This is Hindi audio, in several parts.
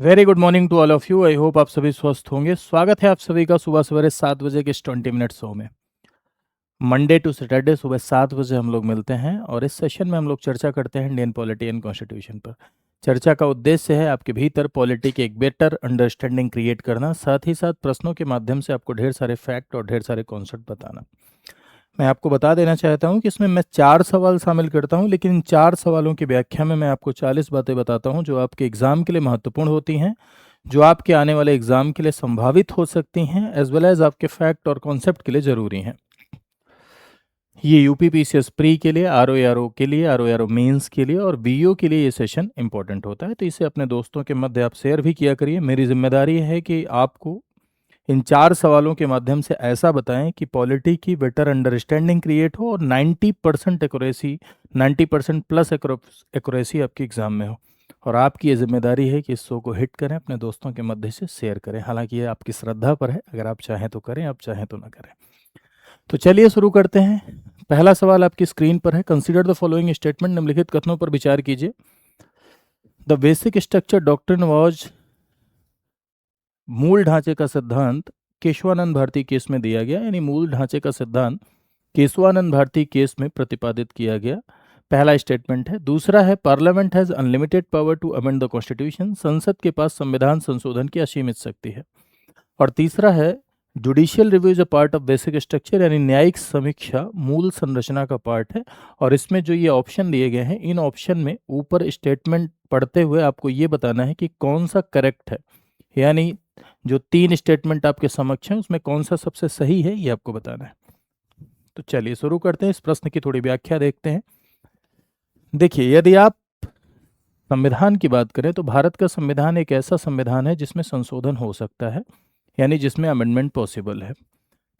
Very good morning to all of you. I hope आप सभी स्वस्थ होंगे। स्वागत है आप सभी का सुबह सवेरे 7 बजे के इस 20 मिनट शो में। मंडे टू सैटरडे सुबह 7 बजे हम लोग मिलते हैं और इस सेशन में हम लोग चर्चा करते हैं इंडियन पॉलिटी एंड कॉन्स्टिट्यूशन पर। चर्चा का उद्देश्य है आपके भीतर पॉलिटी की एक बेटर अंडरस्टैंडिंग क्रिएट करना, साथ ही साथ प्रश्नों के माध्यम से आपको ढेर सारे फैक्ट और ढेर सारे कॉन्सेप्ट बताना। मैं आपको बता देना चाहता हूं कि इसमें मैं 4 सवाल शामिल करता हूं, लेकिन इन 4 सवालों की व्याख्या में मैं आपको 40 बातें बताता हूं जो आपके एग्जाम के लिए महत्वपूर्ण होती हैं, जो आपके आने वाले एग्जाम के लिए संभावित हो सकती हैं, एज वेल एज आपके फैक्ट और कॉन्सेप्ट के लिए ज़रूरी हैं। ये यूपीपीसीएस प्री के लिए, आरओ के लिए, आरओ मेंस के लिए और बीओ के लिए ये सेशन इंपॉर्टेंट होता है, तो इसे अपने दोस्तों के मध्य आप शेयर भी किया करिए। मेरी जिम्मेदारी है कि आपको इन 4 सवालों के माध्यम से ऐसा बताएं कि पॉलिटी की बेटर अंडरस्टैंडिंग क्रिएट हो और 90% एक्यूरेसी, 90% प्लस एक्यूरेसी आपकी एग्जाम में हो। और आपकी ये जिम्मेदारी है कि इस शो को हिट करें, अपने दोस्तों के मध्य से शेयर करें। हालांकि ये आपकी श्रद्धा पर है, अगर आप चाहें तो करें, आप चाहें तो ना करें। तो चलिए शुरू करते हैं। पहला सवाल आपकी स्क्रीन पर है। Consider the following statement. निम्नलिखित कथनों पर विचार कीजिए। The basic structure doctrine was, मूल ढांचे का सिद्धांत केशवानंद भारती केस में दिया गया, यानी मूल ढांचे का सिद्धांत केशवानंद भारती केस में प्रतिपादित किया गया। पहला स्टेटमेंट है। दूसरा है parliament has unlimited power to amend the constitution, संसद के पास संविधान संशोधन की असीमित शक्ति है। और तीसरा है judicial review is a part of basic structure, यानी न्यायिक समीक्षा मूल संरचना का पार्ट है। और इसमें जो ये ऑप्शन दिए गए हैं, इन ऑप्शन में ऊपर स्टेटमेंट पढ़ते हुए आपको ये बताना है कि कौन सा करेक्ट है, यानी जो 3 स्टेटमेंट आपके समक्ष हैं उसमें कौन सा सबसे सही है, ये आपको बताना है। तो चलिए शुरू करते हैं। इस प्रश्न की थोड़ी व्याख्या देखते हैं। देखिए, यदि आप संविधान की बात करें तो भारत का संविधान एक ऐसा संविधान है जिसमें संशोधन हो सकता है, यानी जिसमें अमेंडमेंट पॉसिबल है।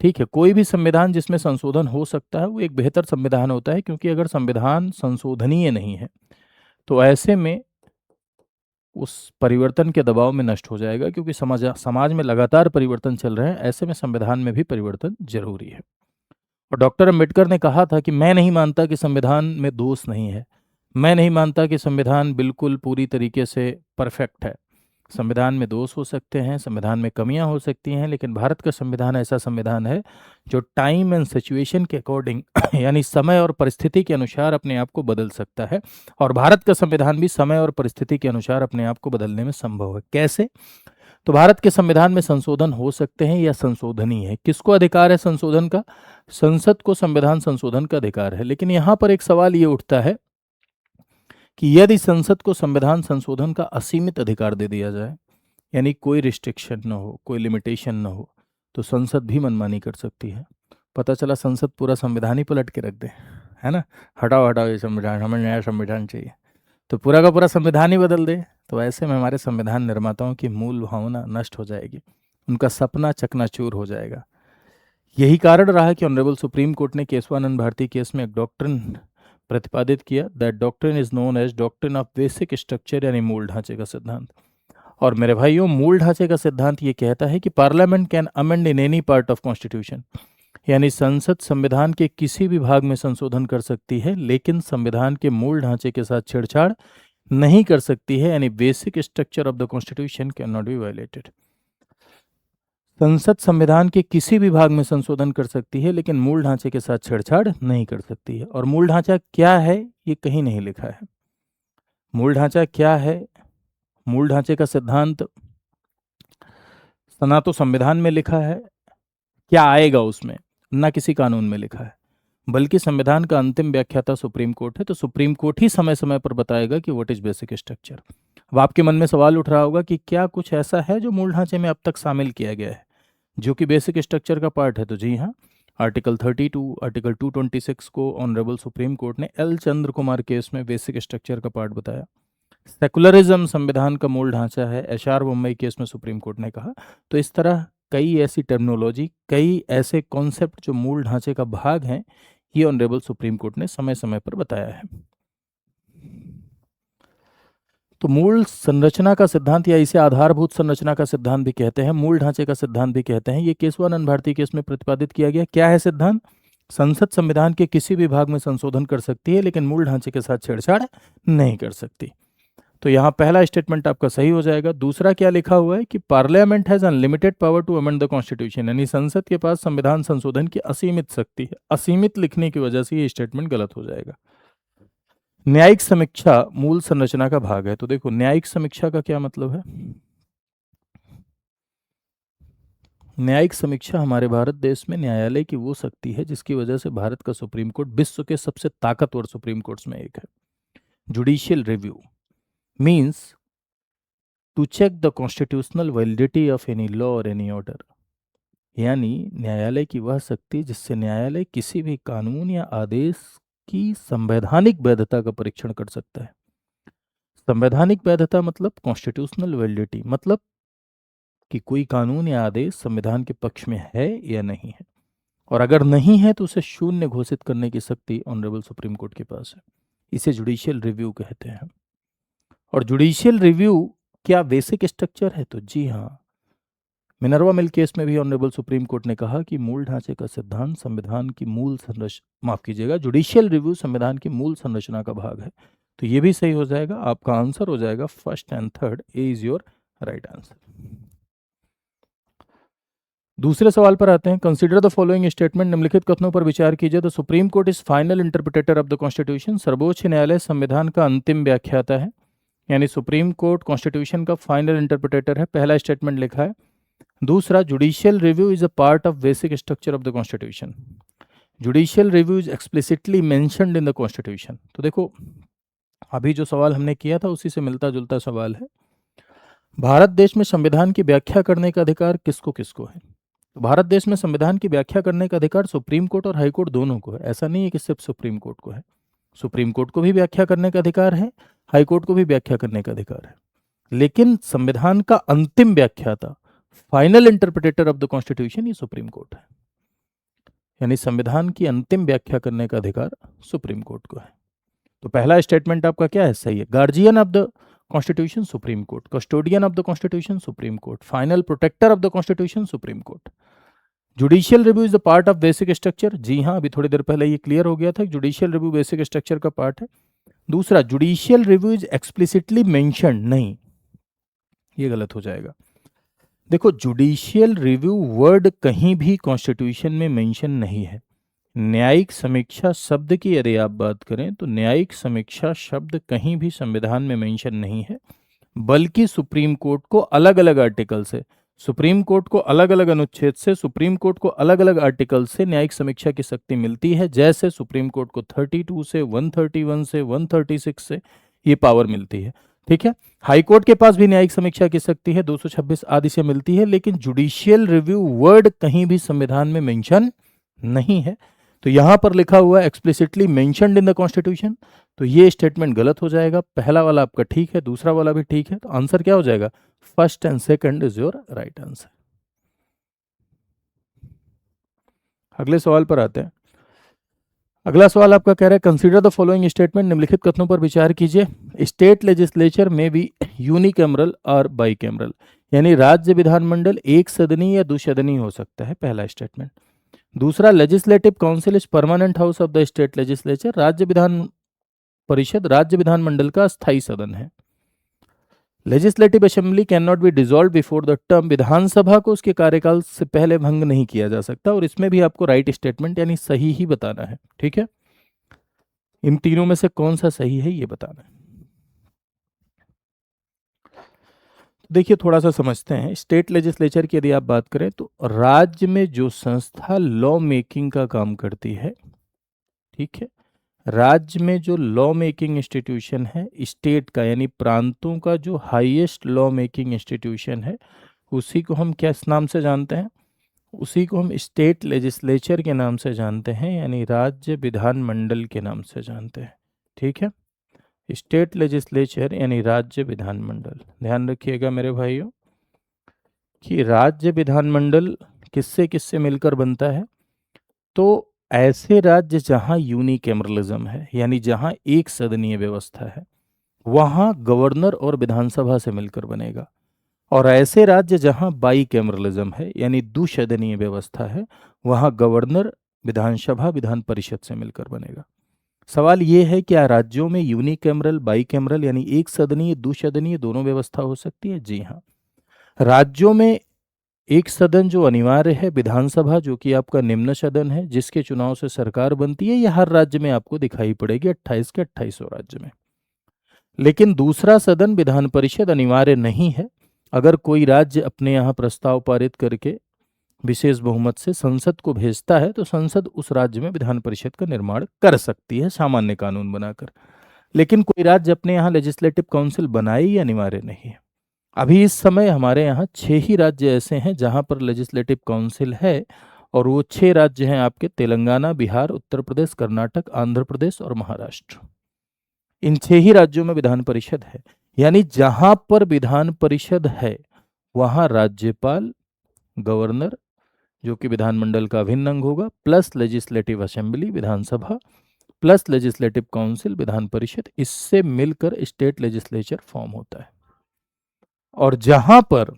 ठीक है, कोई भी संविधान जिसमें संशोधन हो सकता है वो एक बेहतर संविधान होता है, क्योंकि अगर संविधान संशोधनीय नहीं है तो ऐसे में उस परिवर्तन के दबाव में नष्ट हो जाएगा, क्योंकि समाज में लगातार परिवर्तन चल रहे हैं। ऐसे में संविधान में भी परिवर्तन जरूरी है। और डॉक्टर अंबेडकर ने कहा था कि मैं नहीं मानता कि संविधान में दोष नहीं है, मैं नहीं मानता कि संविधान बिल्कुल पूरी तरीके से परफेक्ट है। संविधान में दोष हो सकते हैं, संविधान में कमियां हो सकती हैं, लेकिन भारत का संविधान ऐसा संविधान है जो टाइम एंड सिचुएशन के अकॉर्डिंग यानी समय और परिस्थिति के अनुसार अपने आप को बदल सकता है। और भारत का संविधान भी समय और परिस्थिति के अनुसार अपने आप को बदलने में संभव है। कैसे? तो भारत के संविधान में संशोधन हो सकते हैं या संशोधनीय है। किसको अधिकार है संशोधन का? संसद को संविधान संशोधन का अधिकार है। लेकिन यहाँ पर एक सवाल ये उठता है कि यदि संसद को संविधान संशोधन का असीमित अधिकार दे दिया जाए, यानी कोई रिस्ट्रिक्शन न हो, कोई लिमिटेशन न हो, तो संसद भी मनमानी कर सकती है। पता चला संसद पूरा संविधान ही पलट के रख दे, है ना, हटाओ हटाओ ये संविधान, हमें नया संविधान चाहिए, तो पूरा का पूरा संविधान ही बदल दे। तो ऐसे में हमारे संविधान निर्माताओं की मूल भावना नष्ट हो जाएगी, उनका सपना चकनाचूर हो जाएगा। यही कारण रहा कि ऑनरेबल सुप्रीम कोर्ट ने केशवानंद भारती केस में एक डॉक्ट्रिन प्रतिपादित किया। That doctrine is known as doctrine of basic structure, यानी मूल ढांचे का सिद्धांत। और मेरे भाइयों, मूल ढांचे का सिद्धांत ये कहता है कि parliament can amend in any part of constitution, यानी संसद संविधान के किसी भी भाग में संशोधन कर सकती है, लेकिन संविधान के मूल ढांचे के साथ छेड़छाड़ नहीं कर सकती है, यानी basic structure of the constitution can not B violated. संसद संविधान के किसी भी भाग में संशोधन कर सकती है, लेकिन मूल ढांचे के साथ छेड़छाड़ नहीं कर सकती है। और मूल ढांचा क्या है ये कहीं नहीं लिखा है। मूल ढांचा क्या है? मूल ढांचे का सिद्धांत ना तो संविधान में लिखा है, क्या आएगा उसमें, ना किसी कानून में लिखा है, बल्कि संविधान का अंतिम व्याख्याता सुप्रीम कोर्ट है। तो सुप्रीम कोर्ट ही समय समय पर बताएगा कि व्हाट इज बेसिक स्ट्रक्चर। अब आपके मन में सवाल उठ रहा होगा कि क्या कुछ ऐसा है जो मूल ढांचे में अब तक शामिल किया गया है जो कि बेसिक स्ट्रक्चर का पार्ट है? तो जी हाँ, आर्टिकल 32, आर्टिकल 226 को ऑनरेबल सुप्रीम कोर्ट ने एल चंद्र कुमार केस में बेसिक स्ट्रक्चर का पार्ट बताया। सेकुलरिज्म संविधान का मूल ढांचा है, एशआर मुंबई केस में सुप्रीम कोर्ट ने कहा। तो इस तरह कई ऐसी टर्मिनोलॉजी, कई ऐसे कॉन्सेप्ट जो मूल ढांचे का भाग हैं, ये ऑनरेबल सुप्रीम कोर्ट ने समय समय पर बताया है। तो मूल संरचना का सिद्धांत, या इसे आधारभूत संरचना का सिद्धांत भी कहते हैं, मूल ढांचे का सिद्धांत भी कहते हैं, ये केशवानंद भारती केस में प्रतिपादित किया गया। क्या है सिद्धांत? संसद संविधान के किसी भी भाग में संशोधन कर सकती है, लेकिन मूल ढांचे के साथ छेड़छाड़ नहीं कर सकती। तो यहाँ पहला स्टेटमेंट आपका सही हो जाएगा। दूसरा क्या लिखा हुआ है कि parliament has unlimited power to amend the constitution, यानी संसद के पास संविधान संशोधन की असीमित शक्ति है। असीमित लिखने की वजह से ये स्टेटमेंट गलत हो जाएगा। न्यायिक समीक्षा मूल संरचना का भाग है। तो देखो न्यायिक समीक्षा का क्या मतलब है। न्यायिक समीक्षा हमारे भारत देश में न्यायालय की वो शक्ति है जिसकी वजह से भारत का सुप्रीम कोर्ट विश्व के सबसे ताकतवर सुप्रीम कोर्ट्स में एक है। Judicial review means to check the constitutional validity of any law और एनी ऑर्डर, यानी न्यायालय की वह शक्ति जिससे न्यायालय किसी भी कानून या आदेश की संवैधानिक वैधता का परीक्षण कर सकता है। संवैधानिक वैधता मतलब कॉन्स्टिट्यूशनल वैलिडिटी, मतलब कि कोई कानून या आदेश संविधान के पक्ष में है या नहीं है, और अगर नहीं है तो उसे शून्य घोषित करने की शक्ति ऑनरेबल सुप्रीम कोर्ट के पास है। इसे जुडिशियल रिव्यू कहते हैं। और जुडिशियल रिव्यू क्या बेसिक स्ट्रक्चर है? तो जी हाँ, मिनर्वा मिल केस में भी ऑनरेबल सुप्रीम कोर्ट ने कहा कि मूल ढांचे का सिद्धांत संविधान की मूल जुडिशियल रिव्यू संविधान की मूल संरचना का भाग है। तो ये भी सही हो जाएगा। आपका आंसर हो जाएगा first and third. A is your right answer. दूसरे सवाल पर आते हैं। कंसीडर द फॉलोइंग स्टेटमेंट, निम्नलिखित कथनों पर विचार कीजिए। The supreme court is final interpreter of the constitution, सर्वोच्च न्यायालय संविधान का अंतिम व्याख्याता है, यानी सुप्रीम कोर्ट कॉन्स्टिट्यूशन का फाइनल इंटरप्रिटेटर है। पहला स्टेटमेंट लिखा है। दूसरा, judicial review is a part of basic structure of the constitution. Judicial review is explicitly mentioned in the constitution. तो देखो अभी जो सवाल हमने किया था उसी से मिलता जुलता सवाल है। भारत देश में संविधान की व्याख्या करने का अधिकार किसको किसको है? तो भारत देश में संविधान की व्याख्या करने का अधिकार सुप्रीम कोर्ट और हाई कोर्ट दोनों को है। ऐसा नहीं है कि सिर्फ सुप्रीम कोर्ट को है। सुप्रीम कोर्ट को भी व्याख्या करने का अधिकार है, हाई कोर्ट को भी व्याख्या करने का अधिकार है, लेकिन संविधान का अंतिम व्याख्याता, final interpreter of the constitution, ये सुप्रीम कोर्ट है। यानी संविधान की अंतिम व्याख्या करने का अधिकार सुप्रीम कोर्ट को है। तो पहला स्टेटमेंट आपका क्या है? सही है। Guardian of the constitution supreme court, custodian of the constitution supreme court, final protector of the constitution supreme court. Judicial review is the part of basic structure. जी हाँ, अभी थोड़ी देर पहले ये क्लियर हो गया था। जुडिशियल रिव्यू बेसिक स्ट्रक्चर का पार्ट है। दूसरा, judicial review is explicitly mentioned, नहीं, ये गलत हो जाएगा। देखो जुडिशियल रिव्यू वर्ड कहीं भी कॉन्स्टिट्यूशन में मेंशन नहीं है। न्यायिक समीक्षा शब्द की यदि आप बात करें तो न्यायिक समीक्षा शब्द कहीं भी संविधान में मेंशन नहीं है, बल्कि सुप्रीम कोर्ट को अलग अलग आर्टिकल से, सुप्रीम कोर्ट को अलग अलग अनुच्छेद से, सुप्रीम कोर्ट को अलग अलग आर्टिकल से न्यायिक समीक्षा की शक्ति मिलती है। जैसे सुप्रीम कोर्ट को 32 से, 131 से, 136 से ये पावर मिलती है। ठीक है, हाई कोर्ट के पास भी न्यायिक समीक्षा की शक्ति है, 226 आदि से मिलती है, लेकिन जुडिशियल रिव्यू वर्ड कहीं भी संविधान में मेंशन नहीं है। तो यहां पर लिखा हुआ है explicitly mentioned in the constitution, तो ये स्टेटमेंट गलत हो जाएगा। पहला वाला आपका ठीक है, दूसरा वाला भी ठीक है, तो आंसर क्या हो जाएगा? First and second is your right answer. अगले सवाल पर आते हैं। अगला सवाल आपका कह रहा है कंसीडर द फॉलोइंग स्टेटमेंट, निम्नलिखित कथनों पर विचार कीजिए। स्टेट लेजिस्लेचर में बी यूनिकैमरल और बाईकैमरल, यानी राज्य विधानमंडल एक सदनी या दुसदनी हो सकता है, पहला स्टेटमेंट। दूसरा, legislative council is permanent house of the state legislature, राज्य विधान परिषद राज्य विधानमंडल का स्थायी सदन है। Legislative assembly can not be dissolve before the term, विधानसभा को उसके कार्यकाल से पहले भंग नहीं किया जा सकता, और इसमें भी आपको राइट स्टेटमेंट यानी सही ही बताना है। ठीक है, इन तीनों में से कौन सा सही है ये बताना है। देखिए थोड़ा सा समझते हैं। स्टेट लेजिस्लेचर की यदि आप बात करें तो राज्य में जो संस्था लॉ मेकिंग का काम करती है, ठीक है, राज्य में जो लॉ मेकिंग इंस्टीट्यूशन है स्टेट का, यानी प्रांतों का जो हाईएस्ट लॉ मेकिंग इंस्टीट्यूशन है, उसी को हम किस नाम से जानते हैं? उसी को हम स्टेट लेजिस्लेचर के नाम से जानते हैं, यानी राज्य विधानमंडल के नाम से जानते हैं। ठीक है, स्टेट लेजिस्लेचर यानी राज्य विधानमंडल। ध्यान रखिएगा मेरे भाइयों कि राज्य विधानमंडल किससे किससे मिलकर बनता है? तो ऐसे राज्य जहां यूनिकैमरलिज्म है, यानी जहां एक सदनीय व्यवस्था है, वहां गवर्नर और विधानसभा से मिलकर बनेगा। और ऐसे राज्य जहां बाईकैमरलिज्म है, यानी दुसदनीय व्यवस्था है, वहां गवर्नर, विधानसभा, विधान परिषद से मिलकर बनेगा। सवाल ये है, क्या राज्यों में यूनिकैमरल, बाईकैमरल यानी एक सदनीय, द्विसदनीय दोनों व्यवस्था हो सकती है? जी हाँ। राज्यों में एक सदन जो अनिवार्य है, विधानसभा, जो कि आपका निम्न सदन है, जिसके चुनाव से सरकार बनती है, यह हर राज्य में आपको दिखाई पड़ेगी, 28 के 28 राज्य में। लेकिन दूसरा सदन विधान परिषद अनिवार्य नहीं है। अगर कोई राज्य अपने यहाँ प्रस्ताव पारित करके विशेष बहुमत से संसद को भेजता है, तो संसद उस राज्य में विधान परिषद का निर्माण कर सकती है सामान्य कानून बनाकर। लेकिन कोई राज्य अपने यहाँ लेजिस्लेटिव काउंसिल बनाए, ये अनिवार्य नहीं है। अभी इस समय हमारे यहाँ 6 ही राज्य ऐसे हैं जहां पर लेजिस्लेटिव काउंसिल है, और वो 6 राज्य हैं आपके तेलंगाना, बिहार, उत्तर प्रदेश, कर्नाटक, आंध्र प्रदेश और महाराष्ट्र। इन 6 ही राज्यों में विधान परिषद है। यानी जहां पर विधान परिषद है वहां राज्यपाल, गवर्नर, जो कि विधानमंडल का अभिन्न अंग होगा, प्लस लेजिस्लेटिव असेंबली, विधानसभा, plus legislative council, Vidhan Parishad, इससे मिलकर स्टेट लेजिस्लेचर फॉर्म होता है। और जहां पर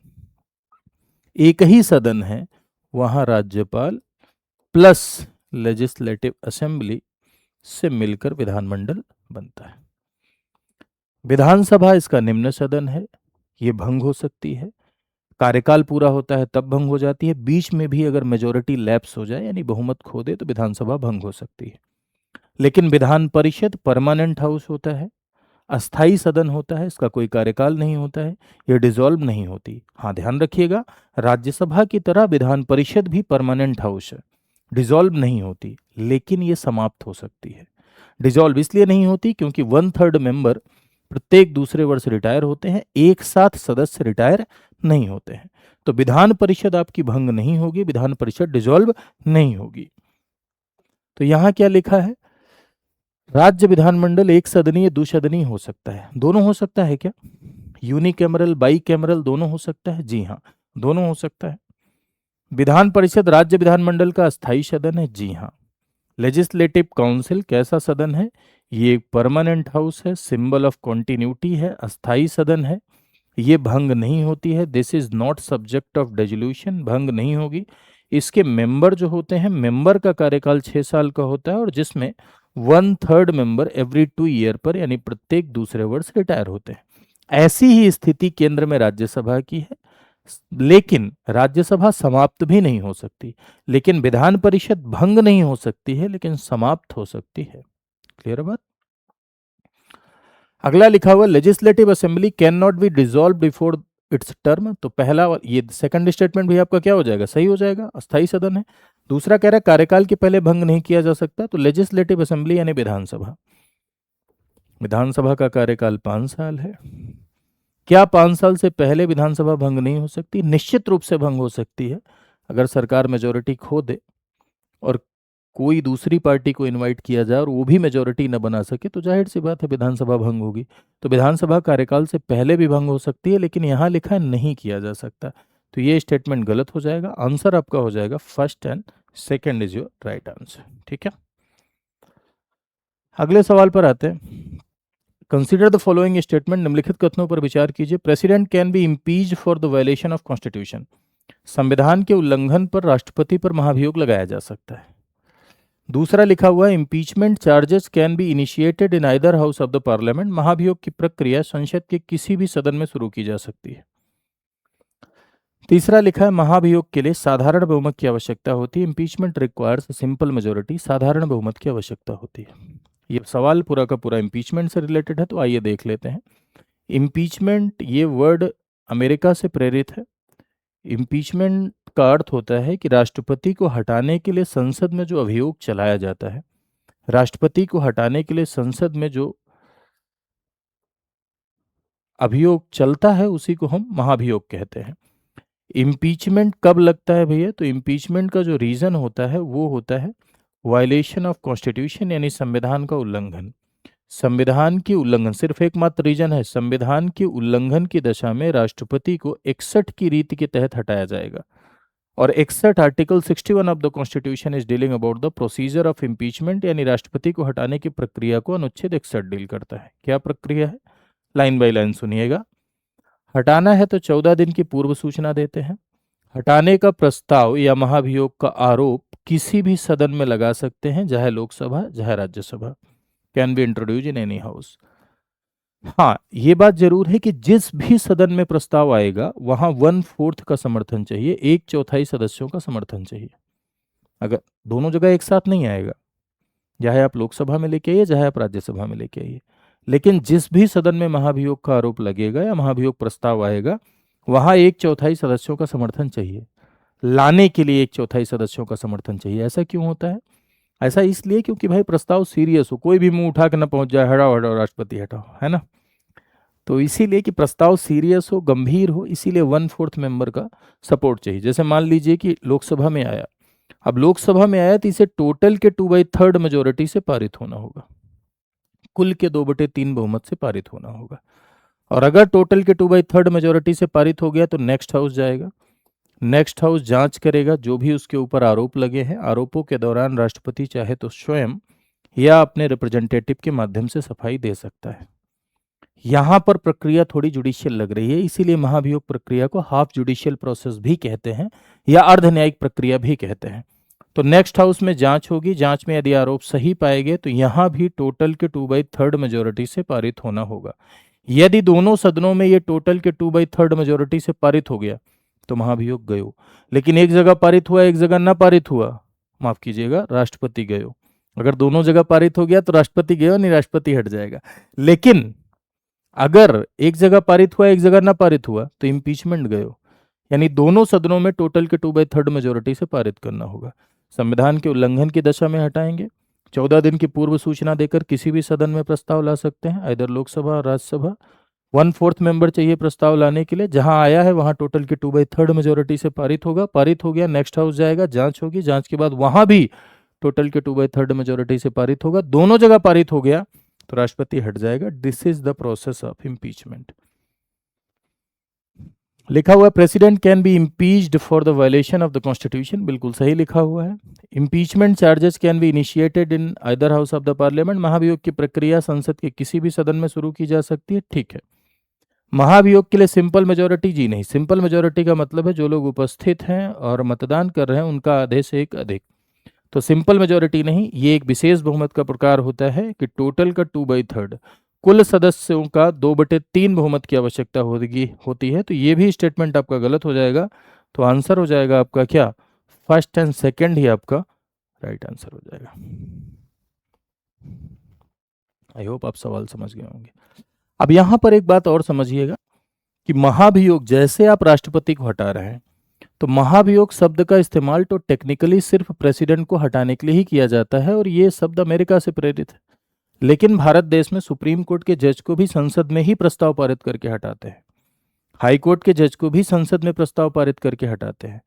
एक ही सदन है वहां राज्यपाल प्लस लेजिस्लेटिव असेंबली से मिलकर विधानमंडल बनता है। विधानसभा इसका निम्न सदन है, ये भंग हो सकती है। कार्यकाल पूरा होता है तब भंग हो जाती है। बीच में भी अगर मेजोरिटी लैप्स हो जाए यानी बहुमत खो दे तो विधानसभा भंग हो सकती है। लेकिन विधान परिषद परमानेंट हाउस होता है, अस्थाई सदन होता है, इसका कोई कार्यकाल नहीं होता है, यह डिसॉल्व नहीं होती। हाँ, ध्यान रखिएगा, राज्यसभा की तरह विधान परिषद भी परमानेंट हाउस है, डिसॉल्व नहीं होती, लेकिन ये समाप्त हो सकती है। डिसॉल्व इसलिए नहीं होती क्योंकि 1/3 मेंबर प्रत्येक दूसरे वर्ष रिटायर होते हैं, एक साथ सदस्य रिटायर नहीं होते हैं। तो विधान परिषद आपकी भंग नहीं होगी, विधान परिषद डिसॉल्व नहीं होगी। तो यहां क्या लिखा है, राज्य विधानमंडल एक सदनीय, द्विसदनीय हो सकता है। दोनों हो सकता है क्या? यूनिकैमरल, बाईकैमरल दोनों हो सकता है? जी हाँ, दोनों हो सकता है। विधान परिषद राज्य विधानमंडल का अस्थायी सदन है? जी हाँ। लेजिस्लेटिव काउंसिल कैसा सदन है? ये एक परमानेंट हाउस है, सिंबल ऑफ कॉन्टिन्यूटी है, अस्थायी सदन है, ये भंग नहीं होती है। This is not subject of dissolution, भंग नहीं होगी। इसके मेंबर जो होते हैं, मेंबर का कार्यकाल 6 साल का होता है, और जिसमें 1/3 मेंबर एवरी 2 ईयर पर यानी प्रत्येक दूसरे वर्ष रिटायर होते हैं। ऐसी ही स्थिति केंद्र में राज्यसभा की है, लेकिन राज्यसभा समाप्त भी नहीं हो सकती। लेकिन विधान परिषद भंग नहीं हो सकती है, लेकिन समाप्त हो सकती है। क्लियर बात? अगला लिखा हुआ, legislative assembly can not be dissolve before it's term. तो पहला ये सेकंड स्टेटमेंट भी आपका क्या हो जाएगा? सही हो जाएगा, अस्थायी सदन है। दूसरा कह रहा है कार्यकाल के पहले भंग नहीं किया जा सकता, तो लेजिस्लेटिव असेंबली यानी विधानसभा, विधानसभा का कार्यकाल 5 साल है। क्या 5 साल से पहले विधानसभा भंग नहीं हो सकती? निश्चित रूप से भंग हो सकती है। अगर सरकार मेजोरिटी खो दे और कोई दूसरी पार्टी को इनवाइट किया जाए और वो भी मेजोरिटी न बना सके, तो जाहिर सी बात है विधानसभा भंग होगी। तो विधानसभा कार्यकाल से पहले भी भंग हो सकती है, लेकिन यहाँ लिखा है नहीं किया जा सकता। तो ये स्टेटमेंट गलत हो जाएगा। आंसर आपका हो जाएगा first and second is your right answer. ठीक है, अगले सवाल पर आते हैं। कंसिडर द फॉलोइंग स्टेटमेंट, निम्नलिखित कथनों पर विचार कीजिए। President can be impeached for the violation of constitution. संविधान के उल्लंघन पर राष्ट्रपति पर महाभियोग लगाया जा सकता है। दूसरा लिखा हुआ है, impeachment charges can be initiated in either house of the parliament. महाभियोग की प्रक्रिया संसद के किसी भी सदन में शुरू की जा सकती है। तीसरा लिखा है, महाभियोग के लिए साधारण बहुमत की आवश्यकता होती है। इम्पीचमेंट रिक्वायर्स सिंपल मेजोरिटी, साधारण बहुमत की आवश्यकता होती है। ये सवाल पूरा का पूरा इम्पीचमेंट से रिलेटेड है, तो आइए देख लेते हैं। इम्पीचमेंट ये वर्ड अमेरिका से प्रेरित है। इम्पीचमेंट का अर्थ होता है कि राष्ट्रपति को हटाने के लिए संसद में जो अभियोग चलाया जाता है, राष्ट्रपति को हटाने के लिए संसद में जो अभियोग चलता है उसी को हम महाभियोग कहते हैं। इम्पीचमेंट कब लगता है भैया? तो इम्पीचमेंट का जो रीजन होता है वो होता है वायलेशन ऑफ कॉन्स्टिट्यूशन, यानी संविधान का उल्लंघन। संविधान की उल्लंघन सिर्फ एकमात्र रीजन है, संविधान की उल्लंघन की दशा में राष्ट्रपति को 61 की रीति के तहत हटाया जाएगा। और 61 article 61 of the constitution is dealing about the procedure of impeachment, यानी राष्ट्रपति को हटाने की प्रक्रिया को अनुच्छेद 61 डील करता है। क्या प्रक्रिया है? लाइन बाय लाइन सुनिएगा। हटाना है तो 14 दिन की पूर्व सूचना देते हैं। हटाने का प्रस्ताव या महाभियोग का आरोप किसी भी सदन में लगा सकते हैं, चाहे लोकसभा चाहे Rajya Sabha. Can be introduce in any house. हाँ, ये बात जरूर है कि जिस भी सदन में प्रस्ताव आएगा वहां 1/4 का समर्थन चाहिए, 1/4 सदस्यों का समर्थन चाहिए। अगर दोनों जगह एक साथ नहीं आएगा, चाहे आप लोकसभा में लेके आइए चाहे आप राज्यसभा में लेके आइए, लेकिन जिस भी सदन में महाभियोग का आरोप लगेगा या महाभियोग प्रस्ताव आएगा वहां 1/4 सदस्यों का समर्थन चाहिए। लाने के लिए 1/4 सदस्यों का समर्थन चाहिए। ऐसा क्यों होता है? ऐसा इसलिए क्योंकि भाई प्रस्ताव सीरियस हो, कोई भी मुंह उठा के ना पहुंच जाए, हटाओ हटाओ राष्ट्रपति हटाओ, है ना। तो इसीलिए कि प्रस्ताव सीरियस हो, गंभीर हो, इसीलिए 1/4 मेंबर का सपोर्ट चाहिए। जैसे मान लीजिए कि लोकसभा में आया, अब लोकसभा में आया तो इसे टोटल के 2/3 मेजोरिटी से पारित होना होगा, कुल के 2/3 बहुमत से पारित होना होगा। और अगर टोटल के 2/3 मेजोरिटी से पारित हो गया तो नेक्स्ट हाउस जाएगा, नेक्स्ट हाउस जांच करेगा जो भी उसके ऊपर आरोप लगे हैं। आरोपों के दौरान राष्ट्रपति चाहे तो स्वयं या अपने रिप्रेजेंटेटिव के माध्यम से सफाई दे सकता है। यहां पर प्रक्रिया थोड़ी जुडिशियल लग रही है, इसीलिए महाभियोग प्रक्रिया को हाफ जुडिशियल प्रोसेस भी कहते हैं या अर्ध न्यायिक प्रक्रिया भी कहते हैं। तो नेक्स्ट हाउस में जांच होगी, जांच में यदि आरोप सही पाए गए तो यहां भी टोटल के 2/3 मेजोरिटी से पारित होना होगा। यदि दोनों सदनों में ये टोटल के 2/3 मेजोरिटी से पारित हो गया तो महाभियोग गयो, लेकिन एक जगह पारित हुआ एक जगह ना पारित हुआ, माफ कीजिएगा राष्ट्रपति गयो। अगर दोनों जगह पारित हो गया तो राष्ट्रपति गयो नहीं, राष्ट्रपति हट जाएगा। लेकिन अगर एक जगह पारित हुआ एक जगह ना पारित हुआ तो इम्पीचमेंट गयो, यानी दोनों सदनों में टोटल के 2/3 मेजोरिटी से पारित करना होगा। संविधान के उल्लंघन की दशा में हटाएंगे। 14 दिन की पूर्व सूचना देकर किसी भी सदन में प्रस्ताव ला सकते हैं, इधर लोकसभा और राज्यसभा। 1/4 मेंबर चाहिए प्रस्ताव लाने के लिए। जहां आया है वहां टोटल की 2/3 मेजोरिटी से पारित होगा, पारित हो गया नेक्स्ट हाउस जाएगा, जांच होगी, जांच के बाद वहां भी टोटल के 2/3 मेजोरिटी से पारित होगा। दोनों जगह पारित हो गया तो राष्ट्रपति हट जाएगा। This is the process of impeachment. लिखा हुआ president can be impeached for the violation of the constitution, बिल्कुल सही लिखा हुआ है। Impeachment charges can be initiated in either house of the parliament, महाभियोग की प्रक्रिया संसद के किसी भी सदन में शुरू की जा सकती है, ठीक है। महाभियोग के लिए सिंपल मेजोरिटी जी नहीं, सिंपल मेजोरिटी का मतलब है जो लोग उपस्थित हैं और मतदान कर रहे हैं उनका आधे से एक अधिक, तो सिंपल मेजोरिटी नहीं, ये एक विशेष बहुमत का प्रकार होता है कि टोटल का 2/3 कुल सदस्यों का 2/3 बहुमत की आवश्यकता होती है। तो ये भी स्टेटमेंट आपका गलत हो जाएगा। तो आंसर हो जाएगा आपका क्या, फर्स्ट एंड सेकंड ही आपका राइट आंसर हो जाएगा। आई होप आप सवाल समझ गए होंगे। अब यहां पर एक बात और समझिएगा कि महाभियोग जैसे आप राष्ट्रपति को हटा रहे हैं तो महाभियोग शब्द का इस्तेमाल तो टेक्निकली सिर्फ प्रेसिडेंट को हटाने के लिए ही किया जाता है और ये शब्द अमेरिका से प्रेरित है। लेकिन भारत देश में सुप्रीम कोर्ट के जज को भी संसद में ही प्रस्ताव पारित करके हटाते हैं, हाई कोर्ट के जज को भी संसद में प्रस्ताव पारित करके हटाते हैं,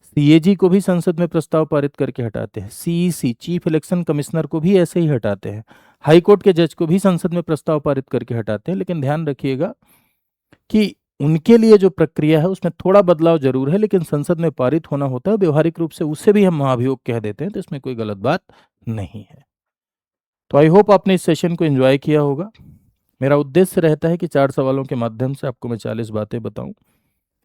सीएजी को भी संसद में प्रस्ताव पारित करके हटाते हैं, सीईसी चीफ इलेक्शन कमिश्नर को भी ऐसे ही हटाते हैं, हाई कोर्ट के जज को भी संसद में प्रस्ताव पारित करके हटाते हैं। लेकिन ध्यान रखिएगा कि उनके लिए जो प्रक्रिया है उसमें थोड़ा बदलाव जरूर है, लेकिन संसद में पारित होना होता है, व्यवहारिक रूप से उसे भी हम महाभियोग कह देते हैं, तो इसमें कोई गलत बात नहीं है। तो आई होप आपने इस सेशन को एंजॉय किया होगा। मेरा उद्देश्य रहता है कि 4 सवालों के माध्यम से आपको मैं 40 बातें बताऊं।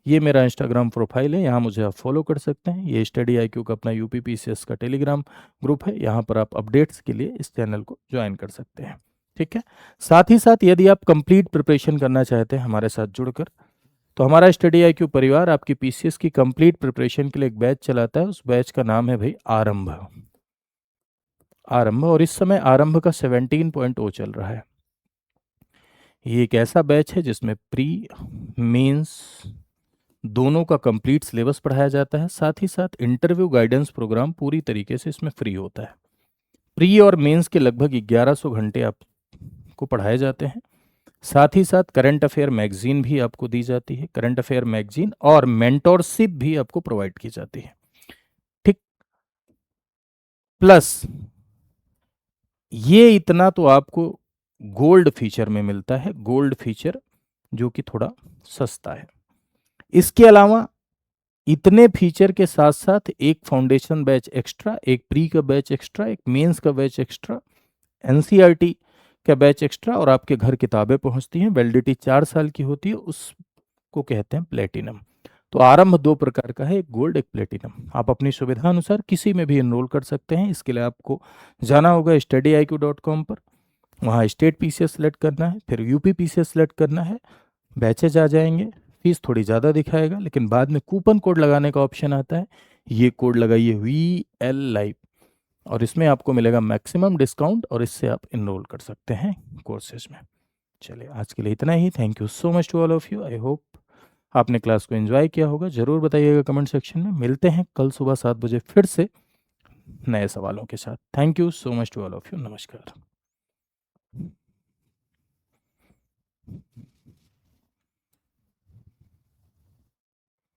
ये मेरा इंस्टाग्राम प्रोफाइल है, यहाँ मुझे आप फॉलो कर सकते हैं। ये स्टडी IQ का अपना UPPCS का टेलीग्राम ग्रुप है, यहाँ पर आप अपडेट्स के लिए इस चैनल को ज्वाइन कर सकते हैं, ठीक है। साथ ही साथ यदि आप कंप्लीट प्रिपरेशन करना चाहते हैं हमारे साथ जुड़कर, तो हमारा स्टडी IQ परिवार आपकी PCS की कंप्लीट प्रिपरेशन के लिए एक बैच चलाता है। उस बैच का नाम है भाई आरंभ। और इस समय आरंभ का 17.0 चल रहा है। ये एक ऐसा बैच है जिसमें प्री मेंस दोनों का कंप्लीट सिलेबस पढ़ाया जाता है। साथ ही साथ इंटरव्यू गाइडेंस प्रोग्राम पूरी तरीके से इसमें फ्री होता है। प्री और मेंस के लगभग 1100 घंटे आपको पढ़ाए जाते हैं। साथ ही साथ करंट अफेयर मैगजीन भी आपको दी जाती है, करंट अफेयर मैगजीन और मेंटोरशिप भी आपको प्रोवाइड की जाती है, ठीक। प्लस ये इतना तो आपको गोल्ड फीचर में मिलता है, गोल्ड फीचर जो कि थोड़ा सस्ता है। इसके अलावा इतने फीचर के साथ साथ एक फाउंडेशन बैच एक्स्ट्रा, एक प्री का बैच एक्स्ट्रा, एक मेंस का बैच एक्स्ट्रा, NCERT का बैच एक्स्ट्रा, और आपके घर किताबें पहुंचती हैं। वैलिडिटी 4 साल की होती है, उसको कहते हैं प्लेटिनम। तो आरंभ 2 प्रकार का है, एक गोल्ड एक प्लेटिनम। आप अपनी सुविधा अनुसार किसी में भी एनरोल कर सकते हैं। इसके लिए आपको जाना होगा studyIQ.com पर, वहाँ स्टेट पीसीएस सेलेक्ट करना है, फिर यूपी पीसीएस सेलेक्ट करना है, बैचेज आ जाएंगे, फीस थोड़ी ज़्यादा दिखाएगा, लेकिन बाद में कूपन कोड लगाने का ऑप्शन आता है। ये कोड लगाइए VL लाइव, और इसमें आपको मिलेगा मैक्सिमम डिस्काउंट, और इससे आप इनरोल कर सकते हैं कोर्सेज में। चलिए, आज के लिए इतना ही। Thank you so much to all of you. I hope आपने क्लास को एंजॉय किया होगा। ज़रूर बताइएगा कमेंट सेक्शन में। मिलते हैं कल सुबह 7 बजे फिर से नए सवालों के साथ। Thank you so much to all of you. नमस्कार।